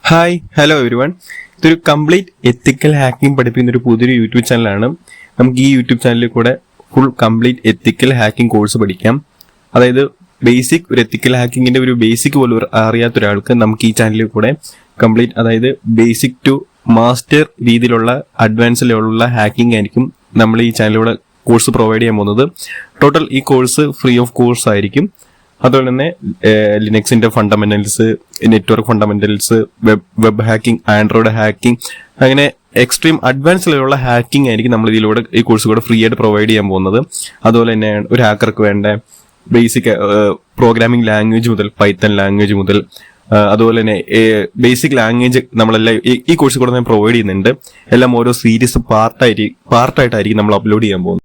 Hi hello everyone. ഇതൊരു complete എത്തിക്കൽ hacking പഠിപ്പിക്കുന്ന ഒരു പുതിയൊരു യൂട്യൂബ് ചാനലാണ്. നമുക്ക് ഈ യൂട്യൂബ് ചാനലിൽ കൂടെ ഫുൾ കംപ്ലീറ്റ് എത്തിക്കൽ ഹാക്കിംഗ് കോഴ്സ് പഠിക്കാം. അതായത് ഒരു എത്തിക്കൽ ഹാക്കിങ്ങിന്റെ ഒരു ബേസിക് പോലും അറിയാത്ത ഒരാൾക്ക് നമുക്ക് ഈ ചാനലിൽ കൂടെ കംപ്ലീറ്റ്, അതായത് ബേസിക് ടു മാസ്റ്റർ രീതിയിലുള്ള അഡ്വാൻസിലുള്ള ഹാക്കിംഗ് ആയിരിക്കും നമ്മൾ ഈ ചാനലിലൂടെ കോഴ്സ് പ്രൊവൈഡ് ചെയ്യാൻ പോകുന്നത്. ടോട്ടൽ ഈ കോഴ്സ് ഫ്രീ ഓഫ് കോഴ്സ് ആയിരിക്കും. അതുപോലെ തന്നെ ലിനക്സിന്റെ fundamentals, network fundamentals, web hacking, Android hacking, അങ്ങനെ എക്സ്ട്രീം അഡ്വാൻസിലുള്ള ഹാക്കിംഗ് ആയിരിക്കും നമ്മൾ ഇതിലൂടെ ഈ കോഴ്സ് കൂടെ ഫ്രീ ആയിട്ട് പ്രൊവൈഡ് ചെയ്യാൻ പോകുന്നത്. അതുപോലെ തന്നെ ഒരു ഹാക്കർക്ക് വേണ്ട ബേസിക് പ്രോഗ്രാമിംഗ് ലാംഗ്വേജ് മുതൽ പൈത്തൺ ലാംഗ്വേജ് മുതൽ അതുപോലെ തന്നെ ബേസിക് ലാംഗ്വേജ് നമ്മളെല്ലാം ഈ കോഴ്സ് കൂടെ പ്രൊവൈഡ് ചെയ്യുന്നുണ്ട്. എല്ലാം ഓരോ സീരീസ് പാർട്ടായിട്ടായിരിക്കും നമ്മൾ അപ്ലോഡ് ചെയ്യാൻ പോകുന്നത്.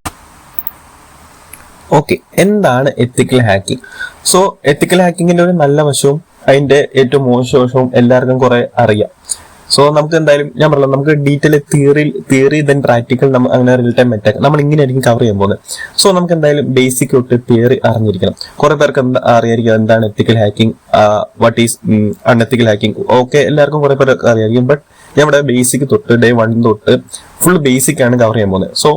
ഓക്കെ, എന്താണ് എത്തിക്കൽ ഹാക്കിംഗ്? സോ എത്തിക്കൽ ഹാക്കിങ്ങിന്റെ ഒരു നല്ല വശവും അതിന്റെ ഏറ്റവും മോശം വശവും എല്ലാവർക്കും കുറെ അറിയാം. സോ നമുക്ക് എന്തായാലും ഞാൻ പറഞ്ഞത് നമുക്ക് ഡീറ്റെയിൽ തിയറി ദെൻ പ്രാക്ടിക്കൽ അങ്ങനെ റിയൽ ടൈം അറ്റാക്ക് നമ്മൾ ഇങ്ങനെയായിരിക്കും കവർ ചെയ്യാൻ പോകുന്നത്. സോ നമുക്ക് എന്തായാലും ബേസിക് തൊട്ട് തിയറി അറിഞ്ഞിരിക്കണം. കുറെ പേർക്ക് അറിയായിരിക്കും എന്താണ് എത്തിക്കൽ hacking, what is unethical hacking. Okay, എല്ലാവർക്കും കുറെ പേർക്ക് അറിയായിരിക്കും. ബട്ട് ഞാൻ ഇവിടെ ബേസിക് തൊട്ട് ഡേ 1 തൊട്ട് ഫുൾ ബേസിക് ആണ് കവർ ചെയ്യാൻ പോകുന്നത്. So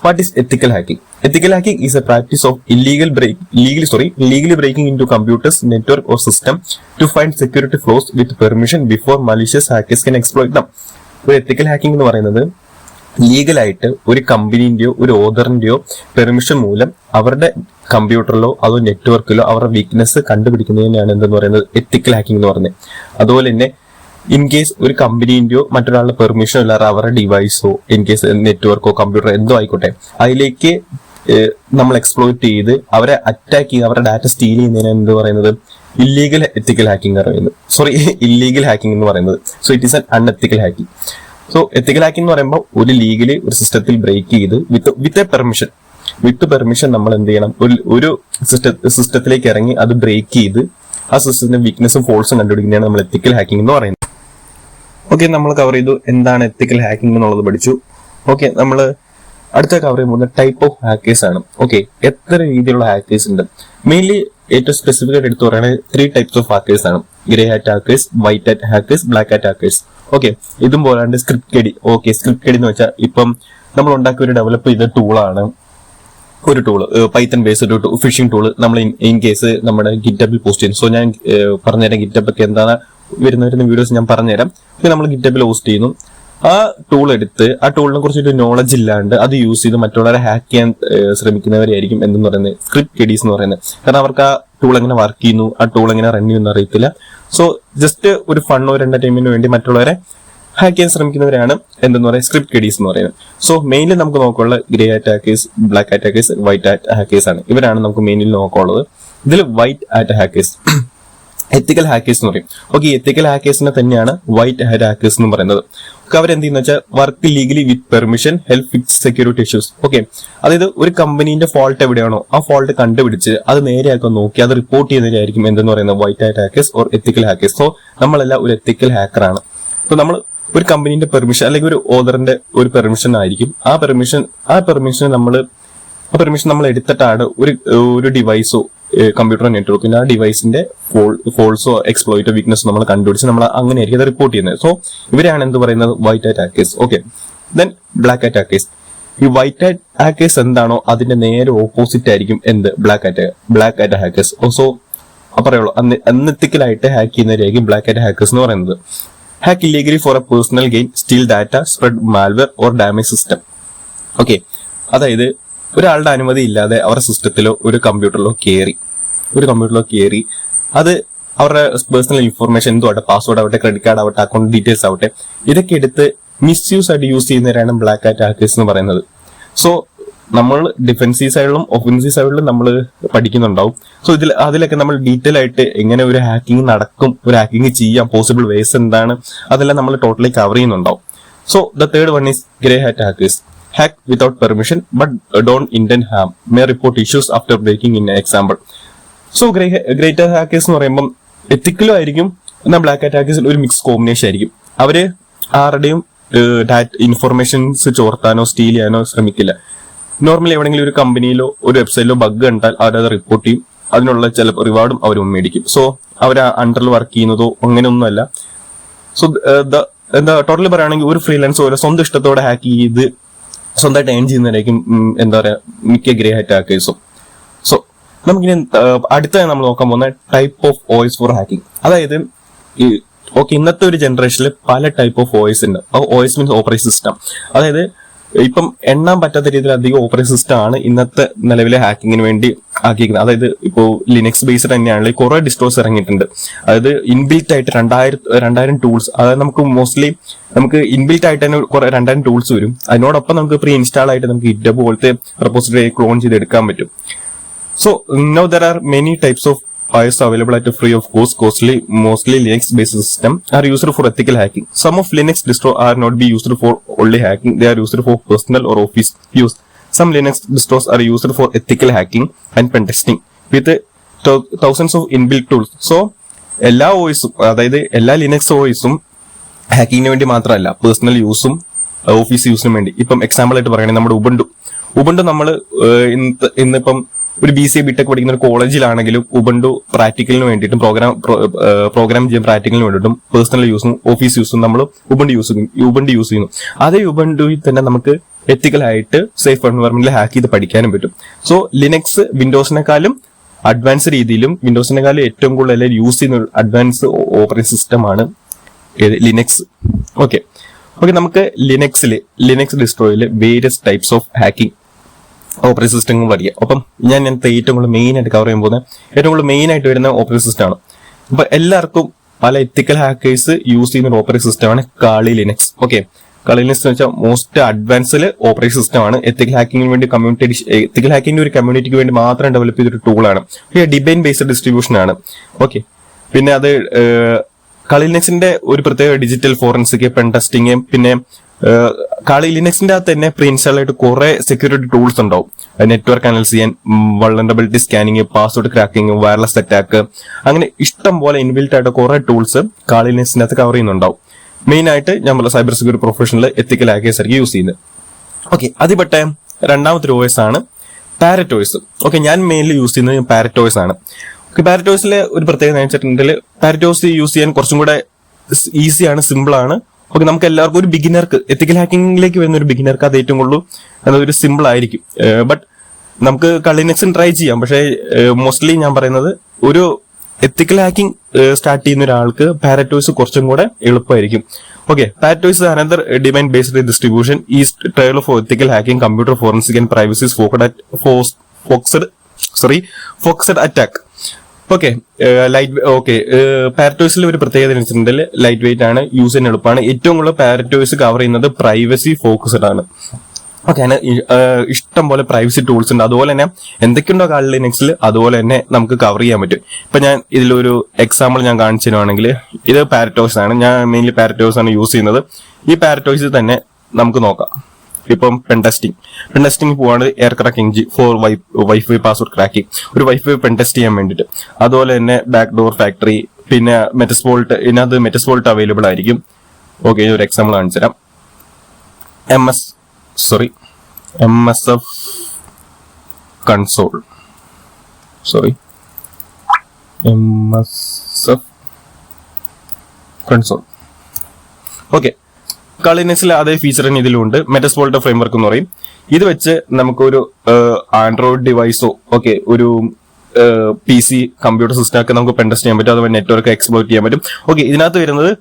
what is ethical hacking? Ethical hacking is a practice of illegally breaking into computers, network or system to find security flaws with permission before malicious hackers can exploit them. ഒരു എത്തിക്കൽ hacking എന്ന് പറയുന്നത് ലീഗലായിട്ട് ഒരു കമ്പനിന്റെയോ ഒരു ഓതറിന്റെയോ permission മൂലം അവരുടെ കമ്പ്യൂട്ടറിലോ അതോ നെറ്റ്വർക്കിലോ അവരുടെ weakness കണ്ടുപിടിക്കുന്നതിനാണ് എന്തെന്ന് പറയുന്നത് എത്തിക്കൽ ഹാക്കിംഗ് എന്ന് പറയുന്നത്. അതുപോലെ തന്നെ ഇൻ കേസ് ഒരു കമ്പനീന്റെയോ മറ്റൊരാളുടെ പെർമിഷനോ ഇല്ലാതെ അവരുടെ ഡിവൈസോ ഇൻ കേസ് നെറ്റ്വർക്കോ കമ്പ്യൂട്ടറോ എന്തോ ആയിക്കോട്ടെ അതിലേക്ക് നമ്മൾ എക്സ്പ്ലോയിറ്റ് ചെയ്ത് അവരെ അറ്റാക്ക് ചെയ്ത് അവരുടെ ഡാറ്റ സ്റ്റീൽ ചെയ്യുന്നതിന് എന്ത് പറയുന്നത് ഇല്ലീഗൽ ഹാക്കിംഗ് എന്ന് പറയുന്നത്. So it is an unethical hacking. So ethical hacking എന്ന് പറയുമ്പോൾ ഒരു ലീഗലി ഒരു സിസ്റ്റത്തിൽ ബ്രേക്ക് ചെയ്ത് വിത്ത് പെർമിഷൻ നമ്മൾ എന്ത് ചെയ്യണം, ഒരു സിസ്റ്റത്തിലേക്ക് ഇറങ്ങി അത് ബ്രേക്ക് ചെയ്ത് ആ സിസ്റ്റത്തിന്റെ വീക്ക്നെസ്സും ഫോൾസും കണ്ടുപിടിക്കുന്നതാണ് നമ്മൾ എത്തിക്കൽ ഹാക്കിംഗ് എന്ന് പറയുന്നത്. ഓക്കെ, നമ്മൾ കവർ ചെയ്തു എന്താണ് എത്തിക്കൽ ഹാക്കിംഗ് എന്നുള്ളത് പഠിച്ചു. ഓക്കെ, നമ്മൾ അടുത്ത കവർ ചെയ്യുമ്പോൾ ടൈപ്പ് ഓഫ് ഹാക്കേഴ്സ് ആണ്. ഓക്കെ, എത്ര രീതിയിലുള്ള ഹാക്കേഴ്സ് ഉണ്ട്? മെയിൻലി ഏറ്റവും സ്പെസിഫിക് ആയിട്ട് എടുത്തു പറയുന്നത് 3 ടൈപ്സ് ഓഫ് ഹാക്കേഴ്സ് ആണ്. Grey hat hackers, white hat hackers, black hat hackers. Okay, ഇതും പോലാണ്ട് script KD. Okay, script KD എന്ന് വെച്ചാൽ ഇപ്പം നമ്മൾ ഉണ്ടാക്കിയ ഒരു ഡെവലപ്പ് ചെയ്ത ടൂളാണ്. ഒരു ടൂള് പൈത്തൺ ബേസ്ഡ് ഒരു ഫിഷിംഗ് ടൂള് നമ്മൾ ഇൻ കേസ് നമ്മുടെ ഗിറ്റബിൽ പോസ്റ്റ് ചെയ്യുന്നു. സോ ഞാൻ പറഞ്ഞുതരാം ഗിറ്റബ് ഒക്കെ എന്താണ് വരുന്ന വീഡിയോസ് ഞാൻ പറഞ്ഞുതരാം. നമ്മൾ ഗിറ്റബിൽ പോസ്റ്റ് ചെയ്യുന്നു. ആ ടൂൾ എടുത്ത് ആ ടൂളിനെ കുറിച്ചൊരു നോളജ് ഇല്ലാണ്ട് അത് യൂസ് ചെയ്ത് മറ്റുള്ളവരെ ഹാക്ക് ചെയ്യാൻ ശ്രമിക്കുന്നവരായിരിക്കും എന്തെന്ന് പറയുന്നത് സ്ക്രിപ്റ്റ് കെഡീസ് എന്ന് പറയുന്നത്. കാരണം അവർക്ക് ആ ടൂൾ എങ്ങനെ വർക്ക് ചെയ്യുന്നു, ആ ടൂൾ എങ്ങനെ റൺ ചെയ്യുന്നു അറിയത്തില്ല. സോ ജസ്റ്റ് ഒരു ഫണ്ണോ ഒരു എന്റർടൈൻമെന്റിന് വേണ്ടി മറ്റുള്ളവരെ ഹാക്ക് ചെയ്യാൻ ശ്രമിക്കുന്നവരാണ് എന്തെന്ന് പറയുക സ്ക്രിപ്റ്റ് കെഡീസ് എന്ന് പറയുന്നത്. സോ മെയിൻലി നമുക്ക് നോക്കാനുള്ള grey hat hackers, black hat hackers, white hat hackers ആണ്. ഇവരാണ് നമുക്ക് മെയിൻലി നോക്കാനുള്ളത്. ഇതിൽ വൈറ്റ് ഹാറ്റ് ഹാക്കേഴ്സ് എത്തിക്കൽ ഹാക്കേഴ്സ് എന്ന് പറയും. ഓക്കെ, എത്തിക്കൽ ഹാക്കേഴ്സിനെ തന്നെയാണ് വൈറ്റ് ഹാറ്റ് ഹാക്കേഴ്സ് എന്ന് പറയുന്നത്. അവരെന്ത് ചെയ്യുന്ന വെച്ചാൽ വർക്ക് ലീഗലി വിത്ത് permission, help fix security issues. Okay, അതായത് ഒരു കമ്പനീന്റെ ഫോൾട്ട് എവിടെയാണോ ആ ഫോൾട്ട് കണ്ടുപിടിച്ച് അത് നേരെയാക്കാൻ നോക്കി അത് റിപ്പോർട്ട് ചെയ്യുന്നതിനായിരിക്കും എന്തെന്ന് പറയുന്നത് white hat hackers or ethical hackers. So നമ്മളെല്ലാം ഒരു എത്തിക്കൽ ഹാക്കറാണ്. അപ്പൊ നമ്മൾ ഒരു കമ്പനീന്റെ പെർമിഷൻ അല്ലെങ്കിൽ ഒരു ഓതറിന്റെ ഒരു പെർമിഷൻ ആയിരിക്കും. ആ പെർമിഷൻ നമ്മൾ എടുത്തിട്ടാണ് ഒരു ഡിവൈസോ കമ്പ്യൂട്ടർ നെറ്റ്വർക്കിന്റെ ആ ഡിവൈസിന്റെ ഫോൾസോ എക്സ്പ്ലോയിറ്റോ വീക്ക്നെസ് നമ്മൾ കണ്ടുപിടിച്ച് നമ്മൾ അങ്ങനെയായിരിക്കും അത് റിപ്പോർട്ട് ചെയ്യുന്നത്. സോ ഇവരാണ് എന്ത് പറയുന്നത് white hat hackers. Okay, then black hat hackers. ഈ വൈറ്റ് ഹാറ്റ് ഹാക്കേഴ്സ് എന്താണോ അതിന്റെ നേരെ ഓപ്പോസിറ്റ് ആയിരിക്കും എന്ത് ബ്ലാക്ക് ഹാറ്റ് ഹാക്കേഴ്സ്. സോ പറയുള്ളൂ അന്നെത്തിക്കലായിട്ട് ഹാക്ക് ചെയ്യുന്നവരായിരിക്കും ബ്ലാക്ക് ഹാറ്റ് ഹാക്കേഴ്സ് എന്ന് പറയുന്നത്. Hack illegally for a personal gain, steal data, spread malware or damage system. Okay, അതായത് ഒരാളുടെ അനുമതി ഇല്ലാതെ അവരുടെ സിസ്റ്റത്തിലോ ഒരു കമ്പ്യൂട്ടറിലോ കയറി അത് അവരുടെ പേഴ്സണൽ ഇൻഫർമേഷൻ എന്തുമാവട്ടെ, പാസ്വേഡ് ആവട്ടെ, ക്രെഡിറ്റ് കാർഡ് ആവട്ടെ, അക്കൗണ്ട് ഡീറ്റെയിൽസ് ആവട്ടെ, ഇതൊക്കെ എടുത്ത് മിസ്യൂസ് ആയിട്ട് യൂസ് ചെയ്യുന്നവരാണ് ബ്ലാക്ക് ഹാറ്റ് ഹാക്കേഴ്സ് എന്ന് പറയുന്നത്. സോ നമ്മൾ ഡിഫെൻസീവ് സൈഡിലും ഒഫൻസീവ് സൈഡിലും നമ്മൾ പഠിക്കുന്നുണ്ടാവും. സോ അതിലൊക്കെ നമ്മൾ ഡീറ്റെയിൽ ആയിട്ട് എങ്ങനെ ഒരു ഹാക്കിംഗ് നടക്കും, ഒരു ഹാക്കിംഗ് ചെയ്യാം, പോസിബിൾ വേസ് എന്താണ്, അതെല്ലാം നമ്മൾ ടോട്ടലി കവർ ചെയ്യുന്നുണ്ടാവും. So the third one is grey hat hackers. Hack without permission but don't intent harm, may report issues after breaking in example. So great hackers എന്ന് പറയുമ്പോൾ എത്തിക്കലും ആയിരിക്കും, എന്നാൽ ബ്ലാക്ക് ഹാറ്റ് ഹാക്കേഴ്സിൽ ഒരു mix combination ആയിരിക്കും. അവര് ആരുടെയും informations ചോർത്താനോ steel ചെയ്യാനോ ശ്രമിക്കില്ല. Normally എവിടെയെങ്കിലും ഒരു കമ്പനിയിലോ ഒരു വെബ്സൈറ്റിലോ ബഗ് കണ്ടാൽ അവരത് റിപ്പോർട്ട് ചെയ്യും. അതിനുള്ള ചില റിവാർഡും അവർ മേടിക്കും. സോ അവർ അണ്ടറിൽ വർക്ക് ചെയ്യുന്നതോ അങ്ങനെയൊന്നുമല്ല. സോ എന്താ ടോട്ടലി പറയുകയാണെങ്കിൽ ഒരു ഫ്രീലാൻസ് പോലെ സ്വന്തം ഇഷ്ടത്തോടെ ഹാക്ക് ചെയ്ത് സ്വന്തമായിട്ട് ഏൺ ചെയ്യുന്നതായിരിക്കും എന്താ പറയാ മിക്ക ഗ്രേ ഹാറ്റ് ഹാക്കേഴ്സും. സോ നമുക്കിനി അടുത്തായി നമ്മൾ നോക്കാൻ പോകുന്ന type of OS for hacking. അതായത് ഇന്നത്തെ ഒരു ജനറേഷനിൽ പല ടൈപ്പ് ഓഫ് OS ഉണ്ട്. OS means operating system. അതായത് ഇപ്പം എണ്ണാൻ പറ്റാത്ത രീതിയിൽ അധികം ഓപ്പറേറ്റിംഗ് സിസ്റ്റം ആണ് ഇന്നത്തെ നിലവിലെ ഹാക്കിങ്ങിന് വേണ്ടി ആക്കിയിരിക്കുന്നത്. അതായത് ഇപ്പോൾ ലിനക്സ് ബേസ്ഡ് തന്നെയാണെങ്കിൽ കുറെ ഡിസ്ട്രോസ് ഇറങ്ങിയിട്ടുണ്ട്. അതായത് ഇൻബിൽറ്റ് ആയിട്ട് 2000 ടൂൾസ്, അതായത് നമുക്ക് ഇൻബിൽറ്റ് ആയിട്ട് തന്നെ കുറെ 2000 ടൂൾസ് വരും. അതിനോടൊപ്പം നമുക്ക് പ്രീ ഇൻസ്റ്റാൾ ആയിട്ട് നമുക്ക് GitHub പോലത്തെ റെപ്പോസിറ്ററി ക്ലോൺ ചെയ്ത് എടുക്കാൻ പറ്റും. So now there are many types of OS available at a free of cost, mostly Linux-based system are used for ethical hacking. Some of Linux distro are not be used for only hacking; they are used for personal or office use. Some Linux distros are used for ethical hacking and pen testing with thousands of inbuilt tools. So എല്ലാ OSും, അതായത് എല്ലാ Linux OSും ഹാക്കിങ്ങിന് വേണ്ടി മാത്രമല്ല, personal യൂസും office യൂസിനും വേണ്ടി. ഇപ്പം example ആയിട്ട് പറയുകയാണെങ്കിൽ നമ്മുടെ ഉബുണ്ടു നമ്മൾ ഇന്നിപ്പം ഒരു BCA BTech പഠിക്കുന്ന ഒരു കോളേജിലാണെങ്കിലും ഉബുണ്ടു പ്രാക്ടിക്കലിന് വേണ്ടിയിട്ടും പ്രോഗ്രാം ചെയ്യാൻ പ്രാക്ടിക്കലിന് വേണ്ടിയിട്ടും പേഴ്സണൽ യൂസും ഓഫീസ് യൂസും നമ്മൾ ഉബുണ്ടു യൂസ് ചെയ്യുന്നു. അതേ ഉബുണ്ടുവിൽ തന്നെ നമുക്ക് എത്തിക്കലായിട്ട് സേഫ് എൻവയറമെന്റിൽ ഹാക്ക് ചെയ്ത് പഠിക്കാനും പറ്റും. സോ ലിനക്സ് വിൻഡോസിനെക്കാളും അഡ്വാൻസ് രീതിയിലും വിൻഡോസിനെക്കാളും ഏറ്റവും കൂടുതൽ യൂസ് ചെയ്യുന്ന അഡ്വാൻസ് ഓപ്പറേറ്റിംഗ് സിസ്റ്റമാണ് ലിനക്സ്. ഓക്കെ, നമുക്ക് ലിനക്സ് ഡിസ്ട്രോയിൽ various types of hacking operating സിസ്റ്റങ്ങൾ പഠിക്കാം. അപ്പം ഞാൻ ഏറ്റവും കൂടുതൽ മെയിൻ ആയിട്ട് കവർ ചെയ്യാൻ പോകുന്നത് ഏറ്റവും കൂടുതൽ മെയിൻ ആയിട്ട് വരുന്ന ഓപ്പറേറ്റിംഗ് സിസ്റ്റം ആണ്. അപ്പൊ എല്ലാവർക്കും പല എത്തിക്കൽ ഹാക്കേഴ്സ് യൂസ് ചെയ്യുന്ന ഒരു ഓപ്പറേറ്റിംഗ് സിസ്റ്റമാണ് കാളി ലിനക്സ്. ഓക്കെ, കാളി ലിനക്സ് എന്ന് വെച്ചാൽ മോസ്റ്റ് അഡ്വാൻസ്ഡ് ഓപ്പറേറ്റിംഗ് സിസ്റ്റം ആണ്. എത്തിക്കൽ ഹാക്കിങ്ങിന് വേണ്ടി എത്തിക്കൽ ഹാക്കിങ്ങിന്റെ ഒരു കമ്മ്യൂണിറ്റിക്ക് വേണ്ടി മാത്രം ഡെവലപ്പ് ചെയ്തൊരു ടൂളാണ്. ഡിബൈൻ ബേസ്ഡ് ഡിസ്ട്രിബ്യൂഷൻ ആണ്. ഓക്കെ, പിന്നെ അത് കാളി ലിനക്സിന്റെ ഒരു പ്രത്യേക ഡിജിറ്റൽ ഫോറൻസിക്, പെൻ ടെസ്റ്റിംഗ്, പിന്നെ കാളി ലിനക്സിന്റെ അകത്ത് തന്നെ പ്രീ ഇൻസ്റ്റാൾ ആയിട്ട് കുറെ സെക്യൂരിറ്റി ടൂൾസ് ഉണ്ടാവും. നെറ്റ്വർക്ക് അനലൈസ് ചെയ്യാൻ, vulnerability scanning, password cracking, wireless attack, അങ്ങനെ ഇഷ്ടം പോലെ ഇൻബിൽറ്റ് ആയിട്ട് കുറെ ടൂൾസ് കാളി ലിനക്സിന്റെ അകത്ത് കവർ ചെയ്യുന്നുണ്ടാവും. മെയിൻ ആയിട്ട് നമ്മൾ സൈബർ സെക്യൂരിറ്റി പ്രൊഫഷണൽ എത്തിക്കൽ ഹാക്കേഴ്സ് ആയിരിക്കും യൂസ് ചെയ്യുന്നത്. ഓക്കെ, അതിൽപ്പെട്ട രണ്ടാമത്തെ ഒരു OS ആണ് പാരറ്റ് OS. ഓക്കെ, ഞാൻ മെയിൻലി യൂസ് ചെയ്യുന്നത് പാരറ്റ് OS ആണ്. ഓക്കെ, പാരറ്റ് OSലെ ഒരു പ്രത്യേകത വെച്ചിട്ടുണ്ടെങ്കിൽ പാരറ്റ് OS യൂസ് ചെയ്യാൻ കുറച്ചും കൂടെ ഈസിയാണ്, സിമ്പിൾ ആണ്. ഓക്കെ, നമുക്ക് എല്ലാവർക്കും ഒരു ബിഗിനർക്ക് എത്തിക്കൽ ഹാക്കിങ്ങിലേക്ക് വരുന്ന ഒരു ബിഗിനർക്ക് അത് ഏറ്റവും കൂടുതൽ അതൊരു സിമ്പിൾ ആയിരിക്കും. ബട്ട് നമുക്ക് ലിനക്സിന് ട്രൈ ചെയ്യാം. പക്ഷേ മോസ്റ്റ്ലി ഞാൻ പറയുന്നത് ഒരു എത്തിക്കൽ ഹാക്കിംഗ് സ്റ്റാർട്ട് ചെയ്യുന്ന ഒരാൾക്ക് പാരറ്റ് OS കുറച്ചും കൂടെ എളുപ്പമായിരിക്കും. Okay, parrot OS another Debian based distribution is trial of ethical hacking, computer forensic and privacy focused attack. Okay, parrot OSലെ ഒരു പ്രത്യേകത വെച്ചിട്ടുണ്ടെങ്കിൽ ലൈറ്റ് വെയിറ്റ് ആണ്, യൂസ് ചെയ്യാൻ എളുപ്പമാണ്. ഏറ്റവും കൂടുതൽ പാരറ്റ് OS കവർ ചെയ്യുന്നത് പ്രൈവസി ഫോക്കസ്ഡ് ആണ്. ഓക്കെ, അതിന് ഇഷ്ടം പോലെ പ്രൈവസി ടൂൾസ് ഉണ്ട്. അതുപോലെ തന്നെ എന്തൊക്കെയുണ്ടോ കാളി ലിനക്സിൽ അതുപോലെ തന്നെ നമുക്ക് കവർ ചെയ്യാൻ പറ്റും. ഇപ്പൊ ഞാൻ ഇതിലൊരു എക്സാമ്പിൾ ഞാൻ കാണിച്ചു തരുവാണെങ്കിൽ, ഇത് പാരറ്റ് OS ആണ്. ഞാൻ മെയിൻലി പാരറ്റ് OS ആണ് യൂസ് ചെയ്യുന്നത്. ഈ പാരറ്റ് OS തന്നെ നമുക്ക് നോക്കാം. ഇപ്പം പെൻ ടെസ്റ്റിംഗ് പോവാണ് air cracking for wifi password cracking, ഒരു വൈഫൈ പെൻ ടെസ്റ്റ് ചെയ്യാൻ വേണ്ടിയിട്ട്. അതുപോലെ തന്നെ ബാക്ക് ഡോർ ഫാക്ടറി, പിന്നെ മെറ്റസ്പോൾട്ട്, ഇതിനകത്ത് മെറ്റസ്പോൾട്ട് അവൈലബിൾ ആയിരിക്കും. ഓക്കെ, ഒരു എക്സാമ്പിൾ കാണിച്ചു തരാം. MSF കൺസോൾ, ഓക്കെ, കാളി ലിനക്സിലെ അതേ ഫീച്ചർ തന്നെ ഇതിലുണ്ട്. മെറ്റസ്പോൾട്ട് ഫ്രെയിംവർക്ക് എന്ന് പറയും. ഇത് വെച്ച് നമുക്കൊരു ആൻഡ്രോയിഡ് ഡിവൈസോ ഓക്കെ ഒരു PC കമ്പ്യൂട്ടർ സിസ്റ്റം ഒക്കെ നമുക്ക് പെൻ ടെസ്റ്റ് ചെയ്യാൻ പറ്റും. അതുപോലെ നെറ്റ്വർക്ക് എക്സ്പ്ലോയിറ്റ് ചെയ്യാൻ പറ്റും. ഓക്കെ, ഇതിനകത്ത് വരുന്നത്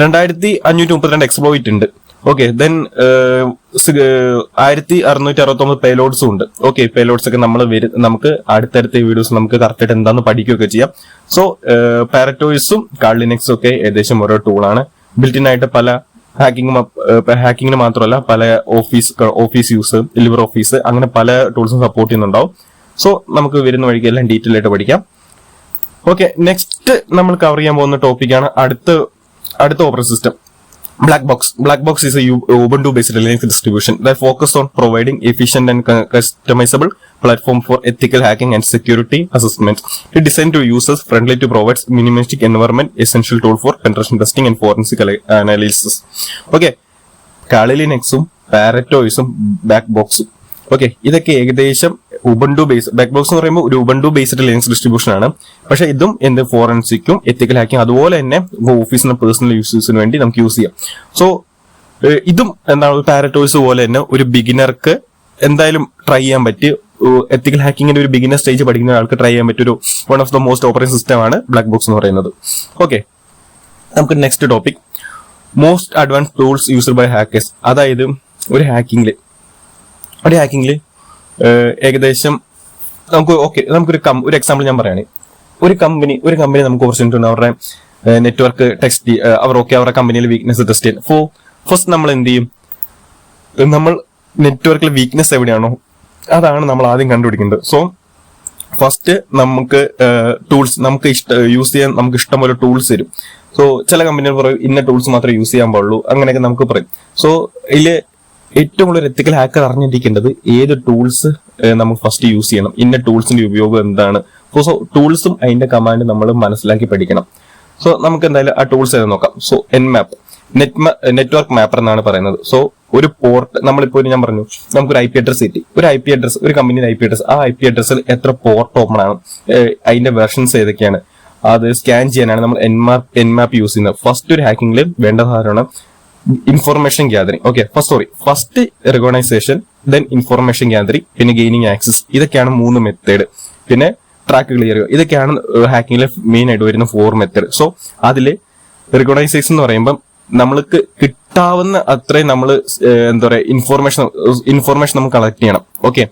2532 എക്സ്പ്ലോയിറ്റ് ഉണ്ട്. ഓക്കെ, ദെൻ 1669 പേലോഡ്സും ഉണ്ട്. ഓക്കെ, പേലോഡ്സ് ഒക്കെ നമുക്ക് അടുത്തടുത്ത വീഡിയോസ് നമുക്ക് കറക്റ്റ് ആയിട്ട് എന്താന്ന് പഠിക്കുകയൊക്കെ ചെയ്യാം. സോ പാരറ്റ് OSും കാളി ലിനക്സും ഒക്കെ ഏകദേശം ഓരോ ടൂളാണ്. ബിൽറ്റിൻ ആയിട്ട് പല ഹാക്കിങ്ങിന് മാത്രമല്ല പല ഓഫീസ് യൂസ്, ലിവർ ഓഫീസ്, അങ്ങനെ പല ടൂൾസും സപ്പോർട്ട് ചെയ്യുന്നുണ്ടാവും. സോ നമുക്ക് വരുന്ന വഴിക്ക് എല്ലാം ഡീറ്റെയിൽ ആയിട്ട് പഠിക്കാം. ഓക്കെ, നെക്സ്റ്റ് നമ്മൾ കവർ ചെയ്യാൻ പോകുന്ന ടോപ്പിക്കാണ് അടുത്ത operating system, Black Box is a Ubuntu-based Linux distribution that focuses on providing efficient and customizable platform for ethical hacking and security assessments. It is designed to users friendly to provide minimalistic environment, essential tool for penetration testing and forensic analysis. Okay, Kali ലിനക്സും parrot OSും black ബോക്സും okay, ഇതൊക്കെ ഏകദേശം Ubuntu base black box എന്ന് പറയുമ്പോൾ ഒരു Ubuntu based Linux distribution ആണ്. പക്ഷെ ഇതും എന്ത് ഫോറൻസിക്കും എത്തിക്കൽ ഹാക്കിംഗ് അതുപോലെ തന്നെ ഓഫീസിന് പേഴ്സണൽ യൂസേഴ്സിന് വേണ്ടി നമുക്ക് യൂസ് ചെയ്യാം. സോ ഇതും എന്താണ് പാരറ്റോയ്സ് പോലെ തന്നെ ഒരു ബിഗിനർക്ക് എന്തായാലും ട്രൈ ചെയ്യാൻ പറ്റി എത്തിക്കൽ ഹാക്കിങ്ങിന്റെ ഒരു ബിഗിനർ സ്റ്റേജ് പഠിക്കുന്ന ആൾക്ക് ട്രൈ ചെയ്യാൻ പറ്റിയ ഒരു one of the most operating system ആണ് ബ്ലാക്ക് ബോക്സ് എന്ന് പറയുന്നത്. ഓക്കെ, നമുക്ക് next topic most advance tools used by hackers. അതായത് ഒരു ഹാക്കിങ്ങില് ഏകദേശം നമുക്കൊരു എക്സാമ്പിൾ ഞാൻ പറയുകയാണ്. ഒരു കമ്പനി നമുക്ക് ഓപ്പർച്യൂണിറ്റി അവരുടെ നെറ്റ്വർക്ക് ടെസ്റ്റ് അവരുടെ കമ്പനിയിൽ വീക്ക്നെസ് ടെസ്റ്റ് ചെയ്യാൻ. ഫസ്റ്റ് നമ്മൾ എന്ത് ചെയ്യും? നമ്മൾ നെറ്റ്വർക്കിൽ വീക്ക്നെസ് എവിടെയാണോ അതാണ് നമ്മൾ ആദ്യം കണ്ടുപിടിക്കേണ്ടത്. സോ ഫസ്റ്റ് നമുക്ക് ടൂൾസ് നമുക്ക് യൂസ് ചെയ്യാൻ നമുക്ക് ഇഷ്ടംപോലെ ടൂൾസ് തരും. സോ ചില കമ്പനികൾ പറയും ഇന്ന ടൂൾസ് മാത്രമേ യൂസ് ചെയ്യാൻ പാടുള്ളൂ, അങ്ങനെയൊക്കെ നമുക്ക് പറയും. സോ ഇതില് ഏറ്റവും കൂടുതൽ എത്തിക്കൽ ഹാക്കർ അറിഞ്ഞിരിക്കേണ്ടത് ഏത് ടൂൾസ് നമുക്ക് ഫസ്റ്റ് യൂസ് ചെയ്യണം, ഇന്ന ടൂൾസിന്റെ ഉപയോഗം എന്താണ്. സോ ടൂൾസും അതിന്റെ കമാൻഡ് നമ്മൾ മനസ്സിലാക്കി പഠിക്കണം. സോ നമുക്ക് എന്തായാലും ആ ടൂൾസ് ഏതാ നോക്കാം. സോ എൻമാപ്പ് നെറ്റ്വർക്ക് മാപ്പർ എന്നാണ് പറയുന്നത്. സോ ഒരു പോർട്ട് നമ്മളിപ്പോ ഞാൻ പറഞ്ഞു നമുക്കൊരു IP അഡ്രസ് കിട്ടി. ഒരു കമ്പനിയുടെ IP അഡ്രസ്, ആ IP അഡ്രസ്സിൽ എത്ര പോർട്ട് ഓപ്പൺ ആണ്, അതിന്റെ വെർഷൻസ് ഏതൊക്കെയാണ്, അത് സ്കാൻ ചെയ്യാനാണ് നമ്മൾ എൻമാപ്പ് യൂസ് ചെയ്യുന്നത്. ഫസ്റ്റ് ഒരു ഹാക്കിംഗിൽ വേണ്ട സാധനമാണ് information gathering. Okay, first recognition, then information gathering, പിന്നെ ഗെയിനിങ് ആക്സസ്. ഇതൊക്കെയാണ് 3 മെത്തേഡ്. പിന്നെ ട്രാക്ക് ക്ലിയർ ചെയ്യുക. ഇതൊക്കെയാണ് ഹാക്കിങ്ങിലെ മെയിൻ ആയിട്ട് വരുന്ന 4 മെത്തേഡ്. സോ അതില് റെക്കഗ്നൈസേഷൻ എന്ന് പറയുമ്പോൾ നമ്മൾക്ക് കിട്ടാവുന്ന അത്രയും നമ്മൾ എന്താ പറയാ ഇൻഫോർമേഷൻ നമുക്ക് കളക്ട് ചെയ്യണം. ഓക്കെ,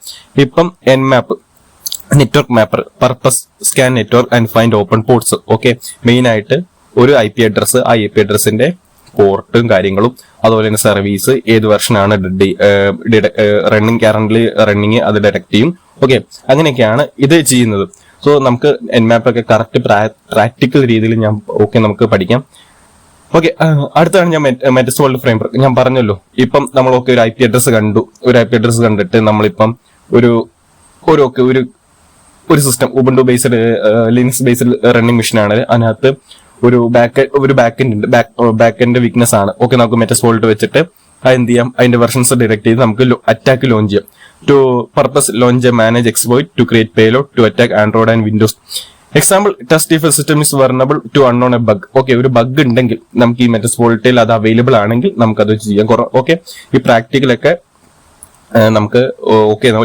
ഇപ്പം Nmap network mapper, purpose scan network and find open ports. Okay, main ആയിട്ട് ഒരു IP അഡ്രസ്, ആ IP അഡ്രസ്സിന്റെ പോർട്ടും കാര്യങ്ങളും അതുപോലെ തന്നെ സർവീസ് ഏത് വെർഷനാണ് കറന്റ്ലി റണ്ണിങ് അത് ഡിറ്റക്ട് ചെയ്യും. ഓക്കെ, അങ്ങനെയൊക്കെയാണ് ഇത് ചെയ്യുന്നത്. സോ നമുക്ക് എൻമാപ്പ് ഒക്കെ കറക്റ്റ് പ്രാക്ടിക്കൽ രീതിയിൽ നമുക്ക് പഠിക്കാം. ഓക്കെ, അടുത്താണ് ഞാൻ മെറ്റസ്വോൾഡ് ഫ്രെയിംവർക്ക്. ഞാൻ പറഞ്ഞല്ലോ ഇപ്പം നമ്മളൊക്കെ ഒരു IP അഡ്രസ് കണ്ടിട്ട് നമ്മളിപ്പം ഒരു system Ubuntu based Linux based running machine ആണ്. അതിനകത്ത് ഒരു ബാക്ക് എൻഡ് വീക്ക്നെസ് ആണ്. ഓക്കെ, നമുക്ക് മെറ്റസ്വോൾഡ് വെച്ചിട്ട് എന്ത് ചെയ്യാം, അതിന്റെ വെർഷൻസ് ഡിറ്റക്ട് ചെയ്ത് നമുക്ക് അറ്റാക്ക് ലോഞ്ച് ചെയ്യാം. To purpose launch manage exploit to create payload to attack Android and Windows. Example test if system is vulnerable to unknown a bug. Okay, ഒരു ബഗ് ഉണ്ടെങ്കിൽ നമുക്ക് ഈ മെറ്റസ്വോൾട്ടിൽ അത് അവൈലബിൾ ആണെങ്കിൽ നമുക്ക് അത് ചെയ്യാം. ഓക്കെ, ഈ പ്രാക്ടിക്കലൊക്കെ നമുക്ക്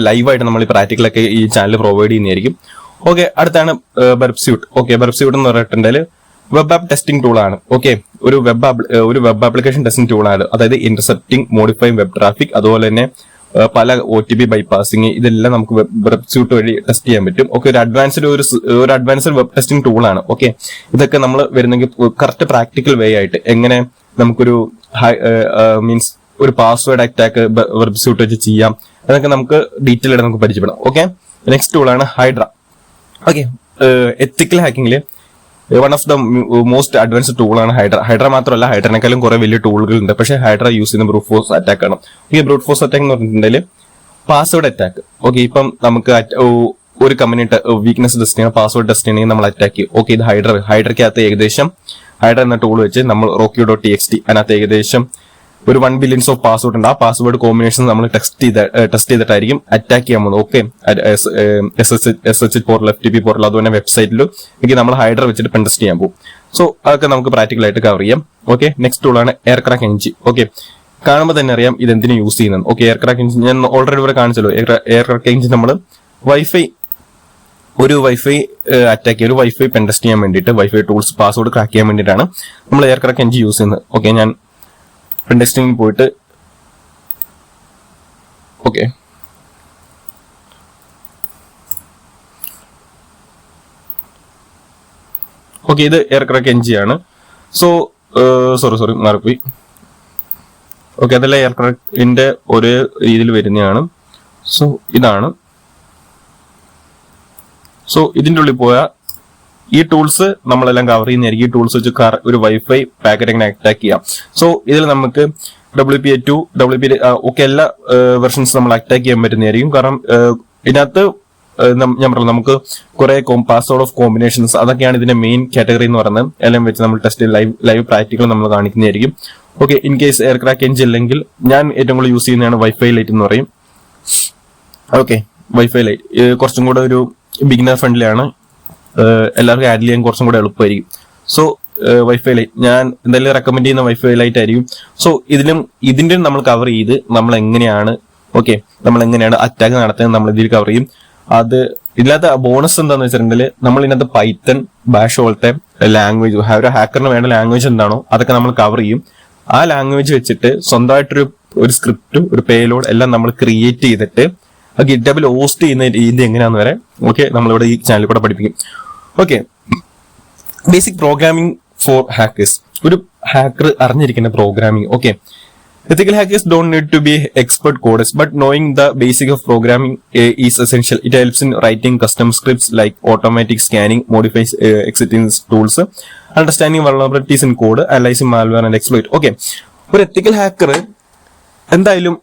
ലൈവായിട്ട് നമ്മൾ ഈ പ്രാക്ടിക്കലൊക്കെ ഈ ചാനൽ പ്രൊവൈഡ് ചെയ്യുന്നതായിരിക്കും. ഓക്കെ, അടുത്താണ് ബർബ്സ്യൂട്ട്. ഓക്കെ, ബർബ്സ്യൂട്ട് എന്ന് പറഞ്ഞിട്ടുണ്ടെങ്കിൽ വെബ് ആപ്പ് ടെസ്റ്റിംഗ് ടൂൾ ആണ്. ഓക്കെ, ഒരു വെബ് ആപ്ലിക്കേഷൻ ടെസ്റ്റിംഗ് ടൂൾ ആണ്. അതായത് ഇന്റർസെപ്റ്റിംഗ്, മോഡിഫൈങ് വെബ് ട്രാഫിക്, അതുപോലെ തന്നെ പല OTP ബൈപാസിങ്, ഇതെല്ലാം നമുക്ക് വെബ്സ്യൂട്ട് വഴി ടെസ്റ്റ് ചെയ്യാൻ പറ്റും. ഓക്കെ, ഒരു അഡ്വാൻസ്ഡ് വെബ് ടെസ്റ്റിംഗ് ടൂൾ ആണ്. ഓക്കെ, ഇതൊക്കെ നമ്മൾ വരുന്നെങ്കിൽ കറക്റ്റ് പ്രാക്ടിക്കൽ വേ ആയിട്ട് എങ്ങനെ നമുക്കൊരു മീൻസ് ഒരു പാസ്വേഡ് അറ്റാക്ക് വെബ്സ്യൂട്ട് വെച്ച് ചെയ്യാം, അതൊക്കെ നമുക്ക് ഡീറ്റെയിൽ ആയിട്ട് നമുക്ക് പരിചയപ്പെടാം. ഓക്കെ, നെക്സ്റ്റ് ടൂളാണ് ഹൈഡ്ര. ഓക്കെ, എത്തിക്കൽ ഹാക്കിംഗില് one of the most advanced ടൂളാണ് ഹൈഡ്ര മാത്രമല്ല, ഹൈഡ്രനേക്കാളും കുറെ വലിയ ടൂളുകൾ ഉണ്ട്. പക്ഷേ ഹൈഡ്ര യൂസ് ചെയ്യുന്ന ബ്രൂട്ട് ഫോഴ്സ് അറ്റാക്ക് ആണ്. ഈ ബ്രൂട്ട് ഫോഴ്സ് അറ്റാക്ക് എന്ന് പറഞ്ഞിട്ടുണ്ടെങ്കിൽ പാസ്വേഡ് അറ്റാക്ക്. ഓക്കെ, ഇപ്പം നമുക്ക് ഒരു കമ്പനി വീക്ക്നെസ് ടെസ്റ്റ് ചെയ്യണം, പാസ്വേഡ് ടെസ്റ്റ് ചെയ്യണമെങ്കിൽ നമ്മൾ അറ്റാക്ക് ചെയ്യും. ഓക്കെ, ഇത് ഹൈഡ്രയ്ക്കകത്ത് ഏകദേശം ഹൈഡ്ര എന്ന ടൂൾ വെച്ച് നമ്മൾ rocky.txt അതിനകത്ത് ഏകദേശം ഒരു 1 billion ഓഫ് പാസ്വേഡ് ഉണ്ട്. ആ പാസ്വേഡ് കോമ്പിനേഷൻ നമ്മൾ ടെസ്റ്റ് ചെയ്തിട്ടായിരിക്കും അറ്റാക്ക് ചെയ്യാൻ പോകുന്നത്. Okay, SSH portal, FTP portal, അതുപോലെ വെബ്സൈറ്റിലും എനിക്ക് നമ്മൾ ഹൈഡ്ര വെച്ചിട്ട് പെൻ ടെസ്റ്റ് ചെയ്യാൻ പോകും. സോ അതൊക്കെ നമുക്ക് പ്രാക്ടിക്കൽ ആയിട്ട് കവർ ചെയ്യാം. ഓക്കെ, നെക്സ്റ്റ് ടൂളാണ് എയർ ക്രാക്ക് എൻജിൻ. ഓക്കെ, കാണുമ്പോൾ തന്നെ അറിയാം ഇത് എന്തിനു യൂസ് ചെയ്യുന്നത്. ഓക്കെ, എയർ ക്രാക്ക് എൻജിൻ ഞാൻ ഓൾറെഡി ഇവിടെ കാണിച്ചല്ലോ. എയർ ക്രാക്ക് എൻജിൻ നമ്മൾ ഒരു വൈഫൈ അറ്റാക്ക് ചെയ്യും, ഒരു വൈഫൈ പെൻ ടെസ്റ്റ് ചെയ്യാൻ വേണ്ടിയിട്ട്, വൈഫൈ ടൂൾസ് പാസ്വേഡ് ക്രാക്ക് ചെയ്യാൻ വേണ്ടിയിട്ടാണ് നമ്മൾ എയർ ക്രാക്ക് എൻജിൻ യൂസ് ചെയ്യുന്നത്. ഓക്കെ, ഞാൻ പെൻ ടെസ്റ്റിംഗിൽ പോയിട്ട് ഓക്കെ ഇത് എയർ ക്രാക്ക് എൻജിൻ ആണ്. സോ സോറി മാറിപ്പോയി. ഓക്കെ, അതെല്ലാം എയർ ക്രാക്കിന്റെ ഒരേ രീതിയിൽ വരുന്നതാണ്. സോ ഇതാണ്. സോ ഇതിന്റെ ഉള്ളിൽ പോയാൽ ഈ ടൂൾസ് നമ്മളെല്ലാം കവർ ചെയ്യുന്നതായിരിക്കും. ഈ ടൂൾസ് വെച്ച് ഒരു വൈഫൈ പാക്കറ്റ് എങ്ങനെ അറ്റാക്ക് ചെയ്യാം. സോ ഇതിൽ നമുക്ക് WPA2 ഒക്കെ എല്ലാ വെർഷൻസ് നമ്മൾ അറ്റാക്ക് ചെയ്യാൻ പറ്റുന്നതായിരിക്കും. കാരണം ഇതിനകത്ത് ഞാൻ പറഞ്ഞു നമുക്ക് കുറെ പാസ്വേഡ് ഓഫ് കോമ്പിനേഷൻസ്, അതൊക്കെയാണ് ഇതിന്റെ മെയിൻ കാറ്റഗറി എന്ന് പറയുന്നത്. എല്ലാം വെച്ച് നമ്മൾ ടെസ്റ്റ് ലൈവ് പ്രാക്ടിക്കൽ നമ്മൾ കാണിക്കുന്നതായിരിക്കും. Okay, in case air crack engine അല്ലെങ്കിൽ ഞാൻ ഏറ്റവും കൂടുതൽ യൂസ് ചെയ്യുന്നതാണ് വൈഫൈ ലൈറ്റ് എന്ന് പറയും. ഓക്കെ, വൈഫൈ ലൈറ്റ് കുറച്ചും കൂടെ ഒരു ബിഗിനർ ഫ്രണ്ട്ലി ആണ്, എല്ലാവർക്കും ആഡ് ചെയ്യാൻ കുറച്ചും കൂടെ എളുപ്പമായിരിക്കും. സോ വൈഫൈ ലൈറ്റ് ഞാൻ എന്തായാലും റെക്കമെൻഡ് ചെയ്യുന്ന വൈഫൈ ലൈറ്റ് ആയിരിക്കും. സോ ഇതിന്റെ നമ്മൾ കവർ ചെയ്ത് നമ്മൾ എങ്ങനെയാണ് അറ്റാക്ക് നടത്തുന്നത് നമ്മൾ ഇതിൽ കവർ ചെയ്യും. അത് ഇതിനകത്ത് ബോണസ് എന്താന്ന് വെച്ചിട്ടുണ്ടെങ്കിൽ നമ്മൾ ഇതിനകത്ത് പൈത്തൺ, ബാഷ് പോലത്തെ ലാംഗ്വേജ്, ഒരു ഹാക്കറിന് വേണ്ട ലാംഗ്വേജ് എന്താണോ അതൊക്കെ നമ്മൾ കവർ ചെയ്യും. ആ ലാംഗ്വേജ് വെച്ചിട്ട് സ്വന്തമായിട്ടൊരു സ്ക്രിപ്റ്റും ഒരു പേലോഡ് എല്ലാം നമ്മൾ ക്രിയേറ്റ് ചെയ്തിട്ട് ഗിറ്റബിൽ ഹോസ്റ്റ് ചെയ്യുന്ന രീതി എങ്ങനെയാന്ന് വരെ നമ്മളിവിടെ ഈ ചാനലിൽ കൂടെ പഠിപ്പിക്കും. Okay, basic programming for hackers. ഒരു ഹാക്കർ അറിഞ്ഞിരിക്കുന്ന programming. Okay, ethical hackers don't need to be expert coders, but knowing the basic of programming is essential. It helps in writing custom scripts like automatic scanning, modifies existing tools, understanding vulnerabilities in code, analyzing malware and exploit. Okay, ഒരു ethical hacker എന്തായാലും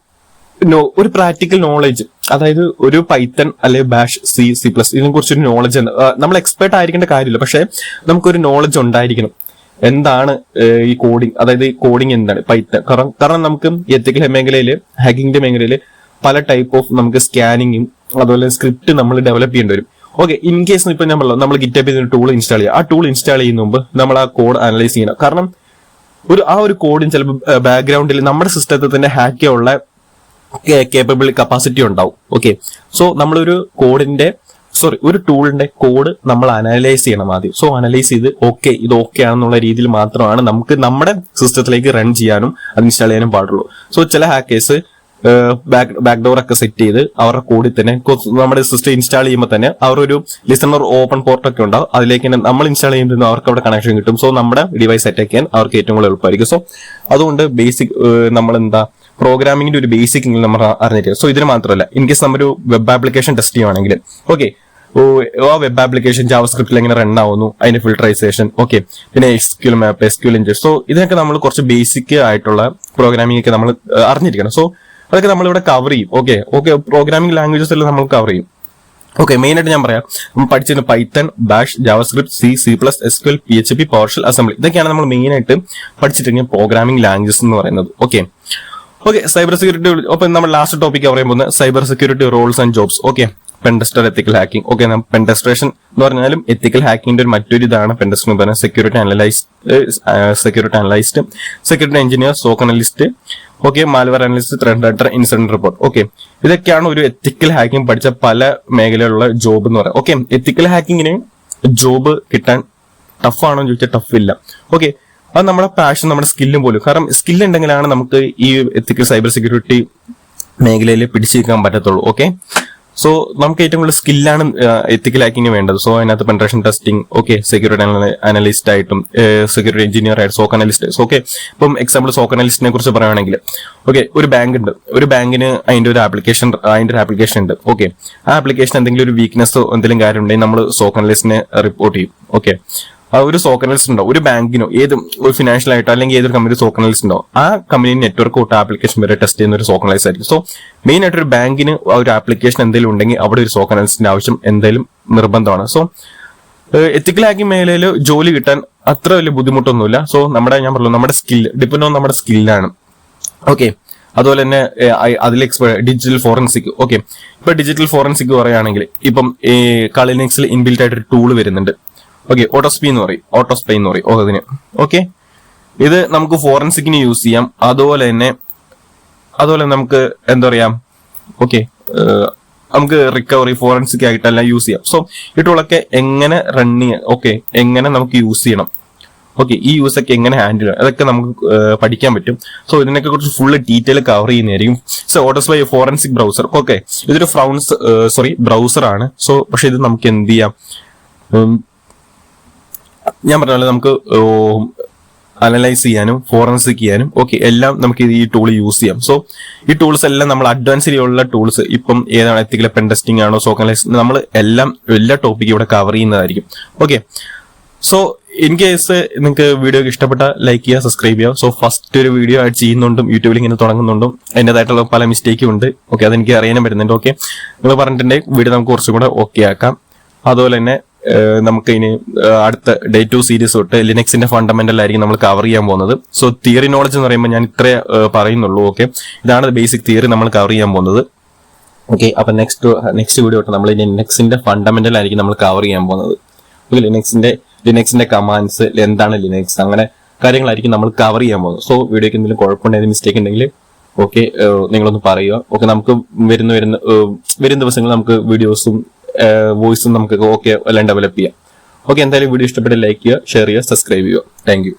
ഒരു practical knowledge, അതായത് ഒരു Python അല്ലെങ്കിൽ bash, C plus ഇതിനെ കുറിച്ചൊരു knowledge നമ്മൾ expert ആയിരിക്കേണ്ട കാര്യമില്ല, പക്ഷെ നമുക്കൊരു നോളജ് ഉണ്ടായിരിക്കണം. എന്താണ് ഈ കോഡിങ്, അതായത് ഈ കോഡിങ് എന്താണ് പൈത്തൺ. കാരണം നമുക്ക് എത്തിക്കൽ മേഖലയില്, ഹാക്കിങ്ങിന്റെ മേഖലയില് പല ടൈപ്പ് ഓഫ് നമുക്ക് സ്കാനിങ്ങും അതുപോലെ സ്ക്രിപ്റ്റ് നമ്മൾ ഡെവലപ്പ് ചെയ്യേണ്ടി വരും. ഓക്കെ, ഇൻ കേസ് ഇപ്പൊ ഞാൻ പറഞ്ഞു നമ്മൾ ഗിറ്റബ് ചെയ്ത ടൂൾ ഇൻസ്റ്റാൾ ചെയ്യുക. ആ ടൂൾ ഇൻസ്റ്റാൾ ചെയ്യുന്ന മുമ്പ് നമ്മൾ ആ കോഡ് അനലൈസ് ചെയ്യണം. കാരണം ആ ഒരു കോഡിന് ചിലപ്പോൾ ബാക്ക്ഗ്രൗണ്ടിൽ നമ്മുടെ സിസ്റ്റത്തിൽ തന്നെ ഹാക്ക് ചെയ്യാനുള്ള കേപ്പബിൾ കപ്പാസിറ്റി ഉണ്ടാവും. ഓക്കെ, സോ നമ്മളൊരു ഒരു ടൂളിന്റെ കോഡ് നമ്മൾ അനലൈസ് ചെയ്യണം ആദ്യം. സോ അനലൈസ് ചെയ്ത് ഇത് ഓക്കെ ആണെന്നുള്ള രീതിയിൽ മാത്രമാണ് നമുക്ക് നമ്മുടെ സിസ്റ്റത്തിലേക്ക് റൺ ചെയ്യാനും അത് ഇൻസ്റ്റാൾ ചെയ്യാനും പാടുള്ളൂ. സോ ചില ഹാക്കേഴ്സ് ബാക്ക് ഡോർ ഒക്കെ സെറ്റ് ചെയ്ത് അവരുടെ കോഡിൽ തന്നെ നമ്മുടെ സിസ്റ്റം ഇൻസ്റ്റാൾ ചെയ്യുമ്പോൾ തന്നെ അവരൊരു ലിസണർ ഓപ്പൺ പോർട്ട് ഒക്കെ ഉണ്ടാവും, അതിലേക്ക് തന്നെ നമ്മൾ ഇൻസ്റ്റാൾ ചെയ്യുമ്പോൾ അവർക്ക് അവിടെ കണക്ഷൻ കിട്ടും. സോ നമ്മുടെ ഡിവൈസ് സെറ്റ് ആക്കാൻ അവർക്ക് ഏറ്റവും കൂടുതൽ എളുപ്പമായിരിക്കും. സോ അതുകൊണ്ട് ബേസിക് പ്രോഗ്രാമിംഗിന്റെ ഒരു ബേസിക് നമ്മൾ അറിഞ്ഞിരിക്കുക. സോ ഇതിന് മാത്രമല്ല, ഇൻ കേസ് നമ്മളൊരു വെബ് ആപ്ലിക്കേഷൻ ടെസ്റ്റ് ചെയ്യുവാണെങ്കിൽ ആ വെബ് ആപ്ലിക്കേഷൻ ജാവാസ്ക്രിപ്റ്റിൽ എങ്ങനെ റൺ ആവുന്നു, അതിന്റെ ഫിൽട്ടറൈസേഷൻ, ഓക്കെ, പിന്നെ എസ്ക്യൂഎൽ മാപ്പ്, എസ്ക്യൂഎൽ ഇഞ്ചക്ഷൻ. സോ ഇതിനൊക്കെ നമ്മൾ കുറച്ച് ബേസിക് ആയിട്ടുള്ള പ്രോഗ്രാമിംഗ് ഒക്കെ നമ്മൾ അറിഞ്ഞിരിക്കണം. സോ അതൊക്കെ നമ്മളിവിടെ കവർ ചെയ്യും. ഓക്കെ, പ്രോഗ്രാമിംഗ് ലാംഗ്വേജസ് എല്ലാം നമ്മൾ കവർ ചെയ്യും. ഓക്കെ, മെയിൻ ആയിട്ട് ഞാൻ പറയാം, നമ്മൾ പഠിച്ചിരുന്ന Python, bash, JavaScript, C plus, SQL, PHP, PowerShell, assembly, ഇതൊക്കെയാണ് നമ്മൾ മെയിൻ ആയിട്ട് പഠിച്ചിട്ടുണ്ടെങ്കിൽ പ്രോഗ്രാമിംഗ് ലാംഗ്വേജസ് എന്ന് പറയുന്നത്. Okay, cyber security. അപ്പൊ നമ്മൾ ലാസ്റ്റ് ടോപ്പിക് പറയാൻ പോകുന്നത് cyber security roles and jobs. Okay, pentester, ethical hacking. Okay, penetration എന്ന് പറഞ്ഞാലും എത്തിക്കൽ ഹാക്കിങ്ങിന്റെ ഒരു മറ്റൊരു ഇതാണ് പെൻടെസ്റ്റർ എന്ന് പറഞ്ഞാൽ security analyst, security engineer, SOC analyst, okay, malware analyst, threat hunter, incident report. Okay, ഇതൊക്കെയാണ് ഒരു എത്തിക്കൽ ഹാക്കിംഗ് പഠിച്ച പല മേഖലയിലുള്ള ജോബ് എന്ന് പറയാം. ഓക്കെ, എത്തിക്കൽ ഹാക്കിങ്ങിന് ജോബ് കിട്ടാൻ ടഫ് ആണോ എന്ന് ചോദിച്ചാൽ ടഫ് ഇല്ല. ഓക്കെ, അത് നമ്മുടെ പാഷൻ, നമ്മുടെ സ്കില്ലും പോലും. കാരണം സ്കില്ല് ഉണ്ടെങ്കിലാണ് നമുക്ക് ഈ എത്തിക്കൽ സൈബർ സെക്യൂരിറ്റി മേഖലയിൽ പിടിച്ചിരിക്കാൻ പറ്റത്തുള്ളൂ. ഓക്കെ, സോ നമുക്ക് ഏറ്റവും കൂടുതൽ സ്കില്ലാണ് എത്തിക്കൽ ഹാക്കിങ്ങിന് വേണ്ടത്. സോ അതിനകത്ത് penetration testing, okay, security analyst ആയിട്ടും സെക്യൂരിറ്റി എഞ്ചിനീയർ ആയിട്ട് സോക്ക് അനലിസ്റ്റ്. ഓക്കെ, ഇപ്പം എക്സാമ്പിൾ സോക്ക് അനലിസ്റ്റിനെ കുറിച്ച് പറയുകയാണെങ്കിൽ, ഓക്കെ, ഒരു ബാങ്ക് ഉണ്ട്, ഒരു ബാങ്കിന് അതിന്റെ ഒരു ആപ്ലിക്കേഷൻ ഉണ്ട്. ഓക്കെ, ആ ആപ്ലിക്കേഷൻ എന്തെങ്കിലും ഒരു വീക്ക്നെസ്സോ എന്തെങ്കിലും കാര്യം ഉണ്ടെങ്കിൽ നമ്മൾ സോക്ക് അനലിസ്റ്റിനെ റിപ്പോർട്ട് ചെയ്യും. ഓക്കെ, ആ ഒരു സോക്ക് അനലിസ്റ്റ് ഉണ്ടോ, ഒരു ബാങ്കിനോ ഏത് ഒരു ഫിനാൻഷ്യൽ ആയിട്ടോ അല്ലെങ്കിൽ ഏതൊരു കമ്പനി സോക്ക് അനലിസ്റ്റ് ഉണ്ടോ, ആ കമ്പനി നെറ്റ്വർക്ക് തൊട്ട് ആപ്ലിക്കേഷൻ വരെ ടെസ്റ്റ് ചെയ്യുന്ന ഒരു സോക്ക് അനലിസ്റ്റ് ആയിരിക്കും. സോ മെയിൻ ആയിട്ട് ഒരു ബാങ്കിന് ആ ഒരു ആപ്ലിക്കേഷൻ എന്തെങ്കിലും ഉണ്ടെങ്കിൽ അവിടെ ഒരു സോക്ക് അനലിസ്റ്റിന്റെ ആവശ്യം എന്തായാലും നിർബന്ധമാണ്. സോ എത്തിക്കൽ ഹാക്കിംഗ് മേഖലയിൽ ജോലി കിട്ടാൻ അത്ര വലിയ ബുദ്ധിമുട്ടൊന്നുമില്ല. സോ ഞാൻ പറഞ്ഞു, നമ്മുടെ സ്കിൽ ഡിപ്പെൻഡ് ഓൺ നമ്മുടെ സ്കില്ലാണ്. ഓക്കെ, അതുപോലെ തന്നെ അതിൽ ഡിജിറ്റൽ ഫോറൻസിക്. ഓക്കെ, ഇപ്പൊ ഡിജിറ്റൽ ഫോറൻസിക് പറയുകയാണെങ്കിൽ ഇപ്പം കളിനെക്സിൽ ഇൻബിൽറ്റ് ആയിട്ടൊരു ടൂൾ വരുന്നുണ്ട്. ഓക്കെ, ഓട്ടോസ്പൈ എന്ന് പറയും അതിന്. ഓക്കെ, ഇത് നമുക്ക് ഫോറൻസിക്കിന് യൂസ് ചെയ്യാം. അതുപോലെ നമുക്ക് എന്താ പറയാ, ഓക്കെ, നമുക്ക് റിക്കവറി ഫോറൻസിക് ആയിട്ടെല്ലാം യൂസ് ചെയ്യാം. സോ ഈ ടൂളൊക്കെ എങ്ങനെ റൺ ചെയ്യാം, ഓക്കെ, എങ്ങനെ നമുക്ക് യൂസ് ചെയ്യണം, ഓക്കെ, ഈ യൂസ് ഒക്കെ എങ്ങനെ ഹാൻഡിൽ ചെയ്യണം, അതൊക്കെ നമുക്ക് പഠിക്കാൻ പറ്റും. സോ ഇതിനൊക്കെ കുറിച്ച് ഫുള്ള് ഡീറ്റെയിൽ കവർ ചെയ്യുന്നതായിരിക്കും. സോ ഓട്ടോസ്പൈ ഫോറൻസിക് ബ്രൗസർ. ഓക്കെ, ഇതൊരു ബ്രൗസർ ആണ്. സോ പക്ഷെ ഇത് നമുക്ക് എന്ത് ചെയ്യാം, ഞാൻ പറഞ്ഞ നമുക്ക് അനലൈസ് ചെയ്യാനും ഫോറൻസിക് ചെയ്യാനും ഓക്കെ എല്ലാം നമുക്ക് ഈ ടൂൾ യൂസ് ചെയ്യാം. സോ ഈ ടൂൾസ് എല്ലാം നമ്മൾ അഡ്വാൻസിലുള്ള ടൂൾസ്, ഇപ്പം ഏതാണ് എത്തിക്കൽ പെൻ ടെസ്റ്റിംഗ് ആണോ സോക്ക് അനലൈസ്, നമ്മൾ എല്ലാ ടോപ്പിക്കും ഇവിടെ കവർ ചെയ്യുന്നതായിരിക്കും. ഓക്കെ, സോ ഇൻ കേസ് നിങ്ങൾക്ക് വീഡിയോ ഇഷ്ടപ്പെട്ട ലൈക്ക് ചെയ്യുക, സബ്സ്ക്രൈബ് ചെയ്യുക. സോ ഫസ്റ്റ് ഒരു വീഡിയോ ആയിട്ട് ചെയ്യുന്നുണ്ടും യൂട്യൂബിൽ ഇങ്ങനെ തുടങ്ങുന്നുണ്ടും അതിൻ്റെതായിട്ടുള്ള പല മിസ്റ്റേക്കും ഉണ്ട്. ഓക്കെ, അതെനിക്ക് അറിയാനും വരുന്നുണ്ട്. ഓക്കെ, നിങ്ങൾ പറഞ്ഞിട്ടുണ്ടെങ്കിൽ വീഡിയോ നമുക്ക് കുറച്ചും കൂടെ ഓക്കെ ആക്കാം. അതുപോലെ തന്നെ നമുക്ക് ഇനി അടുത്ത ഡേ 2 സീരീസ് തൊട്ട് ലിനക്സിന്റെ ഫണ്ടമെന്റൽ ആയിരിക്കും നമ്മൾ കവർ ചെയ്യാൻ പോകുന്നത്. സോ തിയറി നോളജ് എന്ന് പറയുമ്പോൾ ഞാൻ ഇത്രേ പറയുന്നുള്ളൂ. ഓക്കെ, ഇതാണ് ബേസിക് തിയറി നമ്മൾ കവർ ചെയ്യാൻ പോകുന്നത്. ഓക്കെ, അപ്പൊ നെക്സ്റ്റ് വീഡിയോ തൊട്ട് നമ്മൾ ലിനക്സിന്റെ ഫണ്ടമെന്റൽ ആയിരിക്കും നമ്മൾ കവർ ചെയ്യാൻ പോകുന്നത്. ലിനക്സിന്റെ കമാൻഡ്സ്, എന്താണ് ലിനക്സ്, അങ്ങനെ കാര്യങ്ങളായിരിക്കും നമ്മൾ കവർ ചെയ്യാൻ പോകുന്നത്. സോ വീഡിയോക്ക് എന്തെങ്കിലും കുഴപ്പമുണ്ടെങ്കിൽ മിസ്റ്റേക്ക് ഉണ്ടെങ്കിൽ ഓക്കെ നിങ്ങളൊന്ന് പറയുക. ഓക്കെ, നമുക്ക് വരും ദിവസങ്ങളിൽ നമുക്ക് വീഡിയോസും വോയിസും നമുക്ക് ഓക്കെ എല്ലാം ഡെവലപ്പ് ചെയ്യാം. ഓക്കെ, എന്തായാലും വീഡിയോ ഇഷ്ടപ്പെട്ട് ലൈക്ക് ചെയ്യുക, ഷെയർ ചെയ്യുക, സബ്സ്ക്രൈബ് ചെയ്യുക. Thank you.